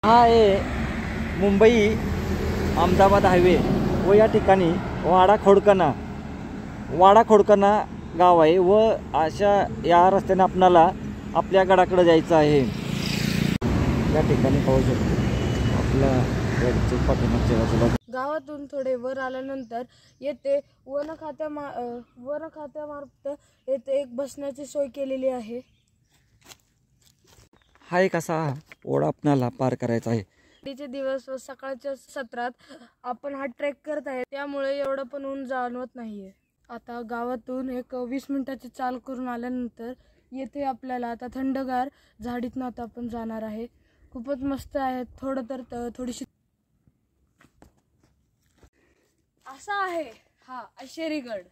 हा आहे मुंबई अहमदाबाद हायवे व या ठिकाणी वाडा खोडकणा गाव आहे व अशा या रस्त्याने आपणाला आपल्या गडाकडे जायचं आहे। या ठिकाणी पाहू शकतो आपल्या गडच्या पाठीमागच्या बाजूला गावातून थोडे वर आल्यानंतर येथे वन खात्यामार्फत येथे एक बसण्याची सोय केलेली आहे। हा एक असा ओढा आपणाला पार करायचा आहे। सुट्टीचे दिवस व सकाळच्या सत्रात आपण हा ट्रेक करत आहे, त्यामुळे एवढं पण ऊन जाणवत नाहीये। आता गावातून एक 20 मिनिटाची चाल करून आल्यानंतर येथे आपल्याला आता थंडगार झाडीतनं आता आपण जाणार आहे। खूपच मस्त आहे। थोडीशी असा आहे हा अशेरीगड।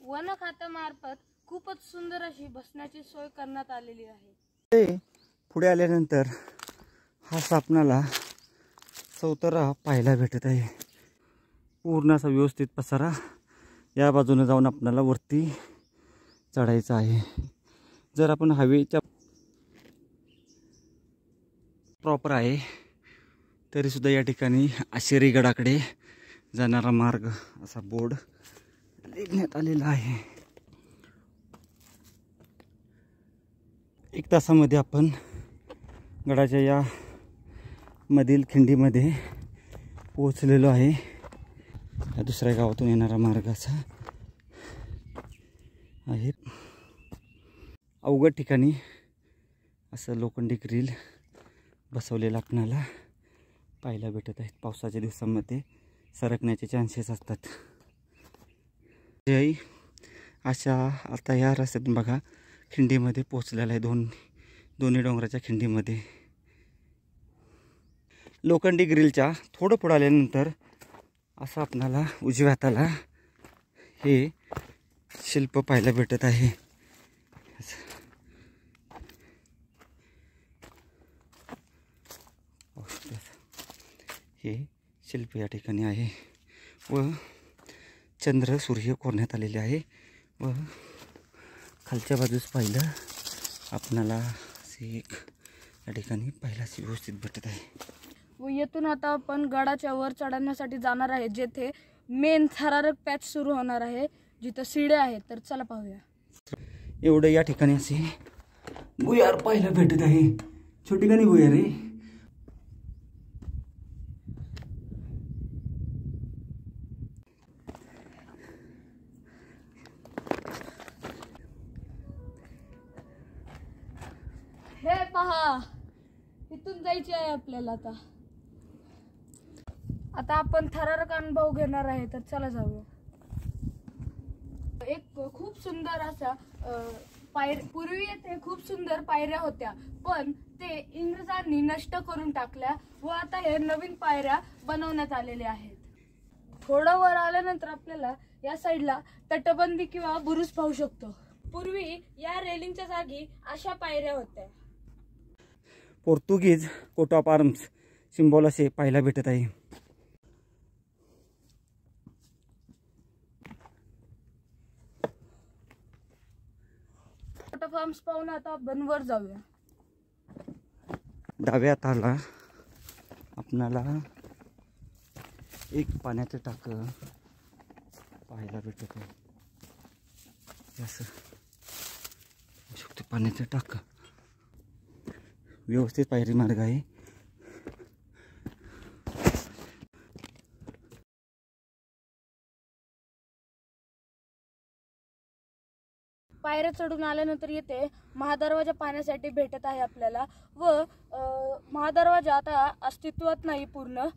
वन खात्यामार्फत खूपच सुंदर अशी बसण्याची सोय करण्यात आलेली आहे। पुढे आल्यानंतर हा आपणाला चौतारा पाहायला भेटत आहे। पूर्ण असा व्यवस्थित पसारा या बाजूने जाऊन आपल्याला वरती चढायचं आहे। जर आपण हायवेच्या प्रॉपर आहे तरी सुद्धा या ठिकाणी अशेरीगडाकडे जाणारा मार्ग असा बोर्ड लिहिण्यात आलेला आहे। 1 तासामध्ये आपण गडाच्या या मधील खिंडीमध्ये पोहोचलेलो आहे। या दुसऱ्या गावातून येणारा मार्ग असा आहे। अवघड ठिकाणी असं लोखंडी ग्रिल बसवलेलं आपल्याला पाहायला भेटत आहे। पावसाच्या दिवसांमध्ये सरकण्याचे चान्सेस असतात। अशा आता या रस्त्यातून बघा खिंडीमध्ये पोहोचलेला आहे। दोन्ही डोंगराच्या खिंडीमध्ये लोखंडी ग्रिलच्या थोडं पुढे आल्यानंतर असं आपल्याला उजव्या हाताला हे शिल्प पाहायला भेटत आहे। हे शिल्प या ठिकाणी आहे व चंद्र सूर्य कोरण्यात आलेले आहे व खालच्या बाजूस पाहिलं आपणाला असे एक या ठिकाणी पाहायला व्यवस्थित भेटत आहे। व येथून आता आपण गडाच्या वर चढण्यासाठी जाणार आहे, जेथे मेन थरारक पॅच सुरू होणार आहे, जिथं शिड्या आहेत। तर चला पाहूया। एवढं या ठिकाणी असे भुयार पाहायला भेटत आहे। छोटी गाणी भुयार आहे। हे पहा, इथून जायचे आहे आपल्याला। आता आपण थरारक अनुभव घेणार आहे, तर चला जाऊया। एक खूप सुंदर असा पूर्वी येथे खूप सुंदर पायऱ्या होत्या, पण ते इंग्रजांनी नष्ट करून टाकल्या व आता हे नवीन पायऱ्या बनवण्यात आलेल्या आहेत। थोडं वर आल्यानंतर आपल्याला या साईडला तटबंदी किंवा बुरुज पाहू शकतो। पूर्वी या रेलिंगच्या जागी अशा पायऱ्या होत्या। पोर्तुगीज कोट ऑफ आर्म्स सिम्बॉल असे पाहायला भेटत आहे। कोट ऑफ आर्म्स पाहून आता आपण वर जाऊया। डाव्या हाताला आपणाला एक पाण्याचं टाकं पाहायला भेटत आहे। असं पाण्याचं टाकं व्यवस्थित पायरी मार्ग आहे। पायऱ्या चढून आल्यानंतर येथे महादरवाजा पाहण्यासाठी भेटत आहे आपल्याला व महादरवाजा आता अस्तित्वात नाही, पूर्ण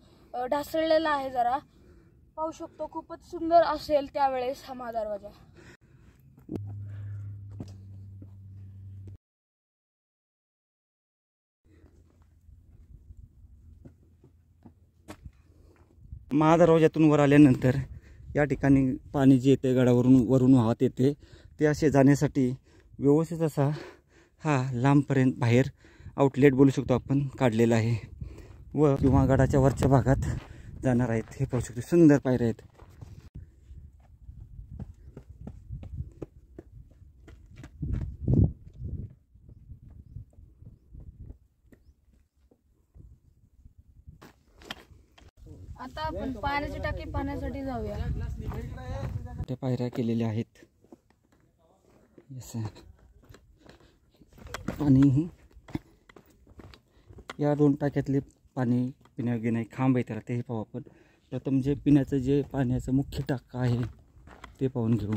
ढासळलेला आहे। जरा पाहू शकतो, खूपच सुंदर असेल त्यावेळेस हा महादरवाजा। महादरवाज्यातून वर आल्यानंतर या ठिकाणी पाणी जे येते वरून वाहत येते, ते असे जाण्यासाठी व्यवस्थित असा हा लांबपर्यंत बाहेर आउटलेट बोलू शकतो आपण काढलेला आहे व किंवा गडाच्या वरच्या भागात जाणार आहेत। हे पाहू शकतो, सुंदर पायऱ्या आहेत। आता आपण पाण्याची टाकी पाहण्यासाठी जाऊया. त्या पायऱ्या केलेल्या आहेत. पाणी या 2 टाक्यातले पाणी पिण्यायोग्य नाही, खांब आहे त्याला, तेही पाहू आपण. प्रथम जे पिण्याचं जे पाण्याचं मुख्य टाका आहे ते पाहून घेऊ.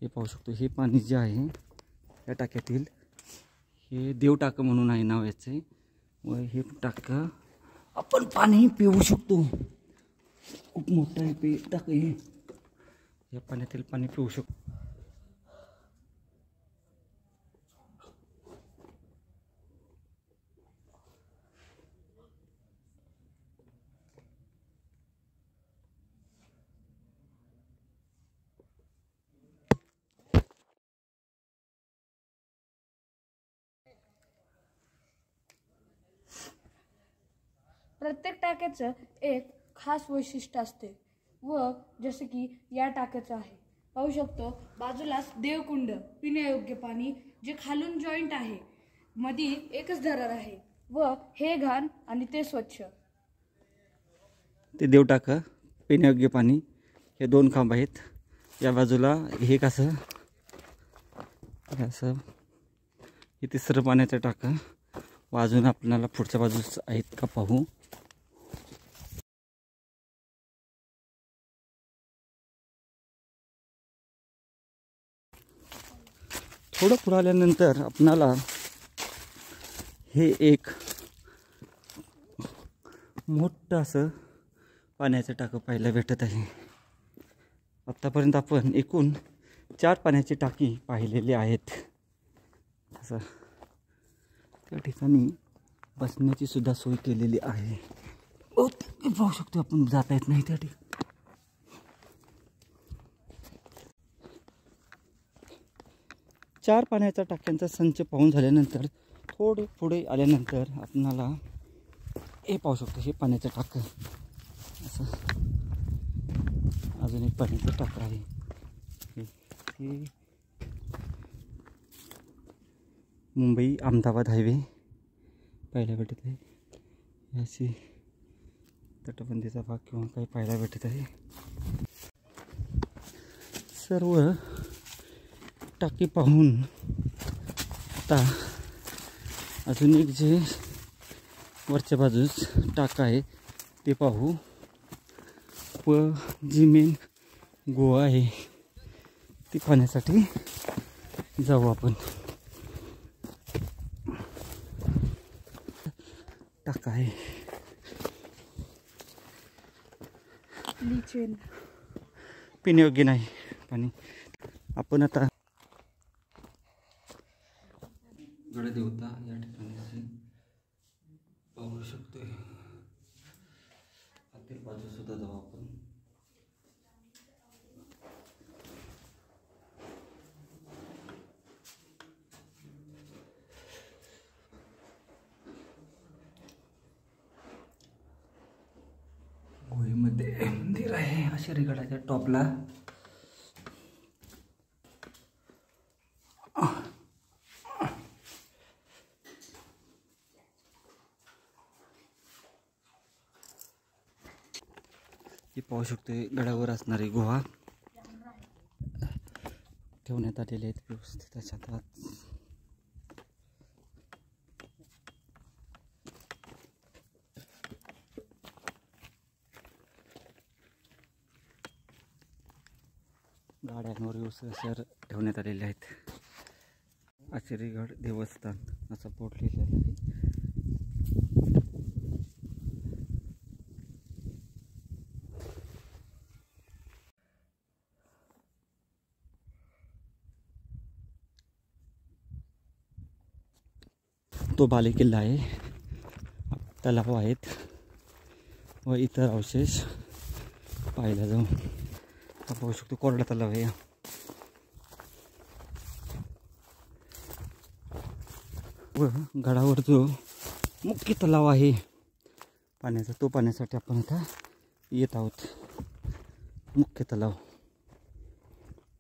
हे पाहू शकतो, हे पाणी जे आहे या टाक्यातील हे देव टाकं म्हणून आहे नाव याचे. व हे टाकं आपण पाणी पिऊ शकतो. खूप मोठं आहे टाकं हे. या पाण्यातील पाणी पिऊ शकतो. प्रत्येक टाक्याचं एक खास वैशिष्ट्य असते व जसे की या टाक्याचं आहे. पाहू शकतो बाजूलाच देवकुंड, पिण्यायोग्य पाणी जे खालून जॉईंट आहे, मध्ये एकच दरार आहे व हे घाण आणि ते स्वच्छ. ते देव टाकं, पिण्यायोग्य पाणी, हे 2 खांब आहेत. या बाजूला हे कसं हे तिसरं पाण्याचं टाकं. व अजून आपल्याला पुढच्या बाजूस आहेत का पाहू. थोडं पुढे आल्यानंतर आपणाला हे एक मोठं असं पाण्याचं टाकं पाहायला भेटत आहे. आत्तापर्यंत आपण एकूण 4 पाण्याची टाकी पाहिलेली आहेत. असं त्या ठिकाणी बसण्याची सुद्धा सोय केलेली आहे. पाहू शकतो आपण, जाता येत नाही त्या ठिकाणी. चार पाण्याच्या टाक्यांचा संच पाहून झाल्यानंतर थोडे पुढे आल्यानंतर आपणाला हे पाहू शकतो, हे पाण्याचं टाकं. असं अजून एक पाण्याचं टाकं आहे. हे मुंबई अहमदाबाद हायवे पाहायला भेटत आहे. अशी तटबंदीचा भाग किंवा काही पाहायला भेटत आहे. सर्व टाकी पाहून आता अजून एक जे वरच्या बाजूस टाका आहे ते पाहू व जी मेन गोवा आहे ती पाहण्यासाठी जाऊ आपण. टाका आहे पिण्यायोग्य नाही पाणी. आपण आता गडदेवता या ठिकाणी पाहू शकतोय. आतील बाजू सुद्धा जाऊ आपण. गोव्यामध्ये मंदिर आहे आश्चर्यगडाच्या टॉपला. हे पाहू शकतोय गडावर असणारी गुहा ठेवण्यात आलेले आहेत व्यवस्थित त्याच्यात आत. गाड्यांवर व्यवस्थित ठेवण्यात आलेले आहेत. आश्चर्यगड देवस्थान असा बोर्ड लिहिलेला आहे. तो बालेकिल्ला आहे. तलाव आहेत व इतर अवशेष पाहायला जाऊ. पाहू शकतो कोरडा तलाव आहे. व गडावर जो मुख्य तलाव आहे पाण्याचा, तो पाहण्यासाठी आपण आता येत आहोत. मुख्य तलाव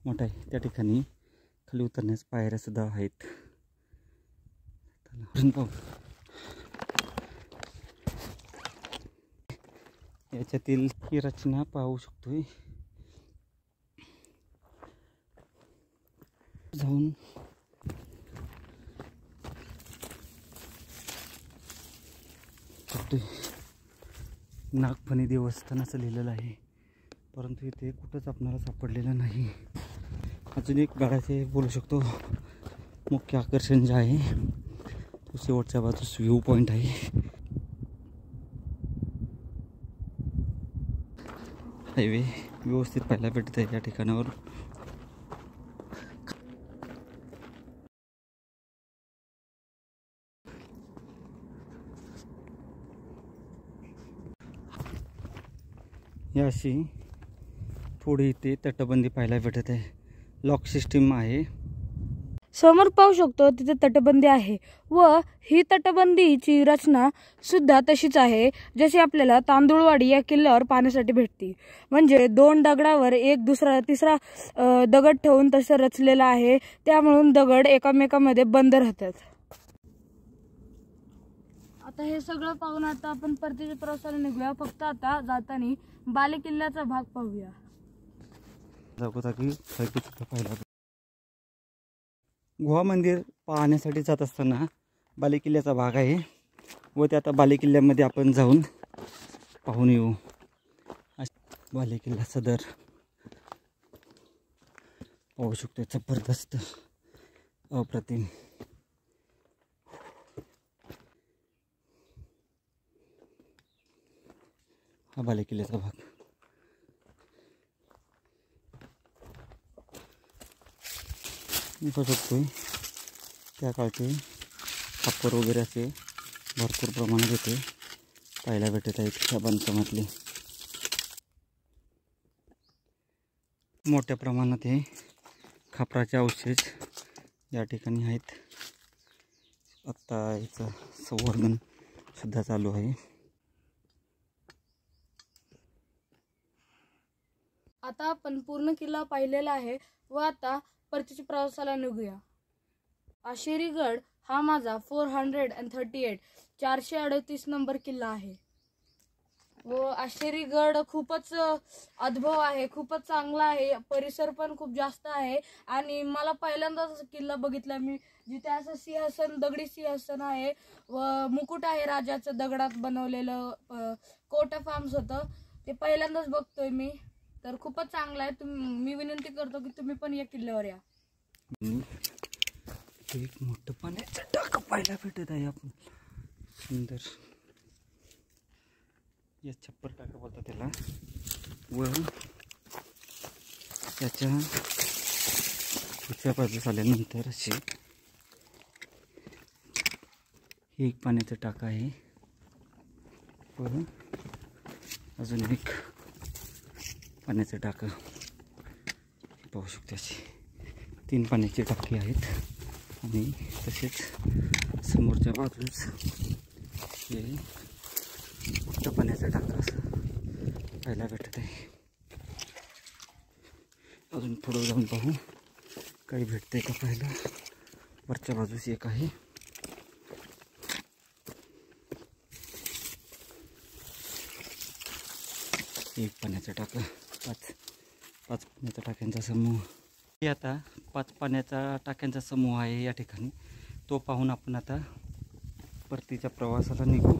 मोठा आहे. त्या ठिकाणी खाली उतरण्यास पायऱ्या सुद्धा आहेत. याच्यातील ही रचना पाहू शकतोय. जाऊन नागफणी देवस्थान असं लिहिलेलं आहे, परंतु इथे कुठंच आपल्याला सापडलेलं नाही. अजून एक गडाचे बोलू शकतो मुख्य आकर्षण जे आहे तो शेवटच्या बाजूस व्ह्यू पॉईंट आहे. हायवे व्यवस्थित पाहायला भेटत आहे या ठिकाणावर. या अशी थोडी इथे तटबंदी पाहायला भेटत आहे. लॉक सिस्टीम आहे. समोर पाहू शकतो तिथे तटबंदी आहे व ही तटबंदीची रचना सुद्धा तशीच आहे जशी आपल्याला तांदूळवाडी या किल्ल्यावर पाहण्यासाठी भेटते. म्हणजे दोन दगडावर एक दुसरा तिसरा दगड ठेवून तसं रचलेलं आहे, त्यामुळे दगड एकामेकामध्ये बंद राहतात. आता हे सगळं पाहून आता आपण परतीच्या प्रवासाला निघूया. फक्त आता जाताना बाले किल्ल्याचा भाग पाहूया. गुहा मंदिर पाहण्यासाठी जात असताना बालेकिल्ल्याचा भाग आहे व ते आता बालेकिल्ल्यामध्ये आपण जाऊन पाहून येऊ. बालेकिल्ला सदर पाहू शकतो. जबरदस्त अप्रतिम. हा बालेकिल्ल्याचा भाग. मी पाहू शकतोय त्या काळचे खापर वगैरे असे भरपूर प्रमाणात येते पाहायला भेटत आहेत त्या बांधकामातले. मोठ्या प्रमाणात हे खापराचे अवशेष या ठिकाणी आहेत. आत्ता याचं संवर्धन सुद्धा चालू आहे. आता आपण पूर्ण किल्ला पाहिलेला आहे व आता परतीच्या प्रवासाला निघूया. आशेरीगड हा माझा 438 नंबर किल्ला आहे व आशेरीगड खूपच अद्भुत आहे, खूपच चांगला आहे. परिसर पण खूप जास्त आहे आणि मला पहिल्यांदाच किल्ला बघितला मी, जिथे असं सिंहासन, दगडी सिंहासन आहे व मुकुट आहे राजाचं दगडात बनवलेलं. कोट ऑफ आर्म्स होतं ते पहिल्यांदाच बघतोय मी. तर खूपच चांगला आहे. मी विनंती करतो की तुम्ही पण या किल्ल्यावर या. एक मोठं पाण्याचं टाकं पाहायला भेटत आहे आपण. सुंदर या छप्पर टाकं बोलतात त्याला. व त्याच्या पुढच्या बाजूस आल्यानंतर असे हे एक पाण्याचं टाकं आहे व अजून एक पाण्याचं टाकं पाहू शकतो. अशी 3 पाण्याची टाकी आहेत आणि तसेच समोरच्या बाजूस हे मोठं पाण्याचं टाकं असं पाहायला भेटत आहे. अजून पुढं जाऊन पाहू काही भेटतंय का पाहायला. वरच्या बाजूस एक आहे. एक पाण्याचं टाकं. पाच पाण्याच्या टाक्यांचा समूह. हे आता 5 पाण्याचा टाक्यांचा समूह आहे या ठिकाणी. तो पाहून आपण आता परतीच्या प्रवासाला निघू.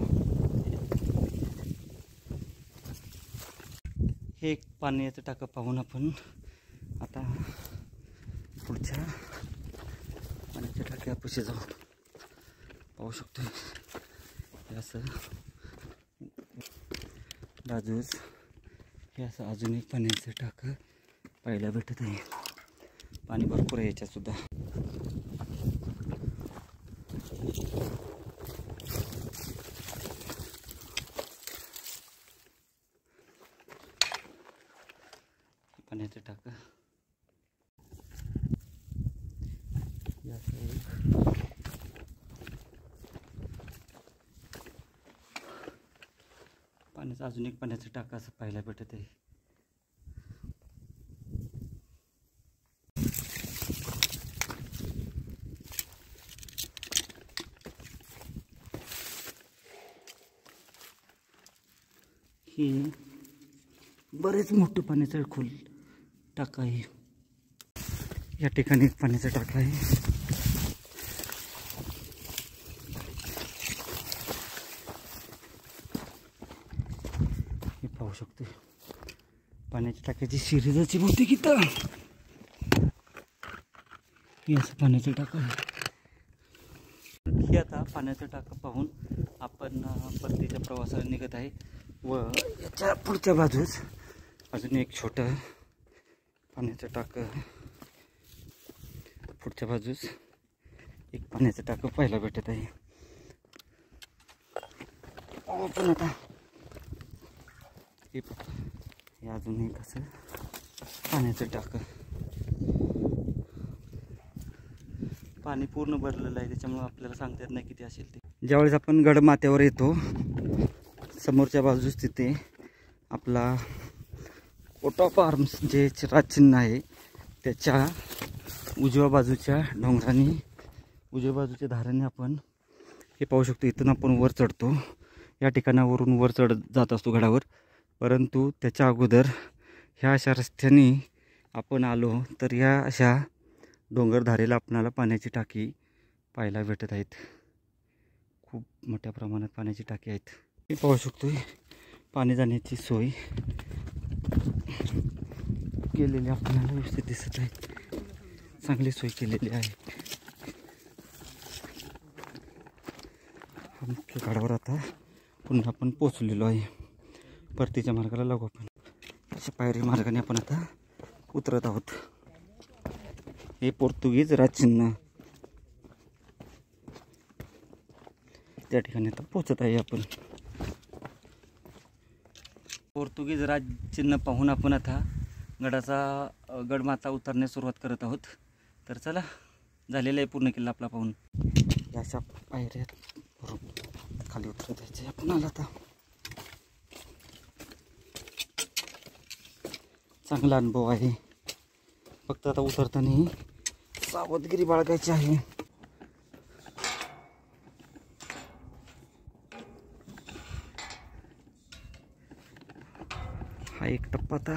हे एक पाण्याचं टाकं पाहून आपण आता पुढच्या पाण्याच्या टाक्यापाशी जाऊ. पाहू शकतो हे असं बाजूस हे असं अजून एक पाण्याचं टाकं पाहायला भेटत आहे. पाणी भरपूर आहे याच्यात सुद्धा. पाण्याचं टाकं पाण्याचं अजून एक पाण्याचं टाकं असं पाहायला भेटत आहे. हे बरेच मोठं पाण्याचं खोल टाका आहे. या ठिकाणी एक पाण्याचा टाका आहे. हे पाहू शकतो पाण्याच्या टाक्याची सिरीजची बहुतेक इथं हे असं पाण्याचं टाका आहे. हे आता पाण्याचं टाकं पाहून आपण परतीच्या प्रवासाला निघत आहे व याच्या पुढच्या बाजूस अजून एक छोटं पाण्याचं टाकं, पुढच्या बाजूस एक पाण्याचं टाकं पाहायला भेटत आहे. पण आता हे अजून एक असं पाण्याचं टाकं. पाणी पूर्ण भरलेलं आहे त्याच्यामुळे आपल्याला सांगता येत नाही किती असेल ते. ज्यावेळेस आपण गडमाथ्यावर येतो समोरच्या बाजूस तिथे आपला कोट ऑफ आर्म्स जे राजचिन्ह आहे त्याच्या उजव्या बाजूच्या डोंगराने उजव्या बाजूच्या धाराने आपण हे पाहू शकतो. इथून आपण वर चढतो. या ठिकाणावरून वर चढत जात असतो गडावर, परंतु त्याच्या अगोदर ह्या अशा रस्त्याने आपण आलो तर या अशा डोंगरधारेला आपणाला पाण्याची टाकी पाहायला भेटत आहेत. खूप मोठ्या प्रमाणात पाण्याची टाकी आहेत. हे पाहू शकतो पाणी जाण्याची सोय केलेली आपल्याला व्यवस्थित दिसत आहे. चांगली सोय केलेली आहे. मुख्य गडावर आता पुन्हा आपण पोचलेलो आहे. परतीच्या मार्गाला लागू आपण अशा पायरी मार्गाने आपण आता उतरत आहोत. हे पोर्तुगीज राजचिन्ह त्या ठिकाणी आता पोचत आहे आपण. पोर्तुगीज राजचिन्ह पाहून आपण आता गडमाथा उतरण्यास सुरुवात करत आहोत. तर चला झालेला आहे पूर्ण किल्ला आपला पाहून. अशा पायऱ्या खाली उतरत यायचे आपणाला आता. चांगला अनुभव आहे. फक्त आता उतरताना सावधगिरी बाळगायची आहे. हा एक टप्पा आता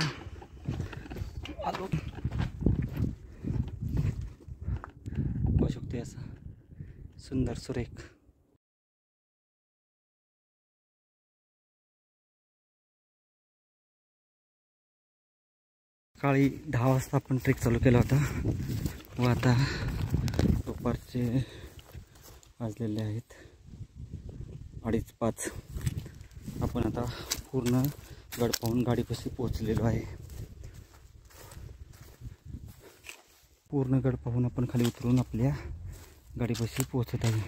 आलो पाहू शकतो. असा सुंदर सुरेख सकाळी 10 वाजता आपण ट्रेक चालू केला होता व आता दुपारचे वाजलेले आहेत 5:30. आपण आता पूर्ण गड पाहून गाडीपाशी पोहोचलेलो आहे. पूर्ण गड पाहून आपण खाली उतरून आपल्या गाडीपाशी पोहोचत आहे.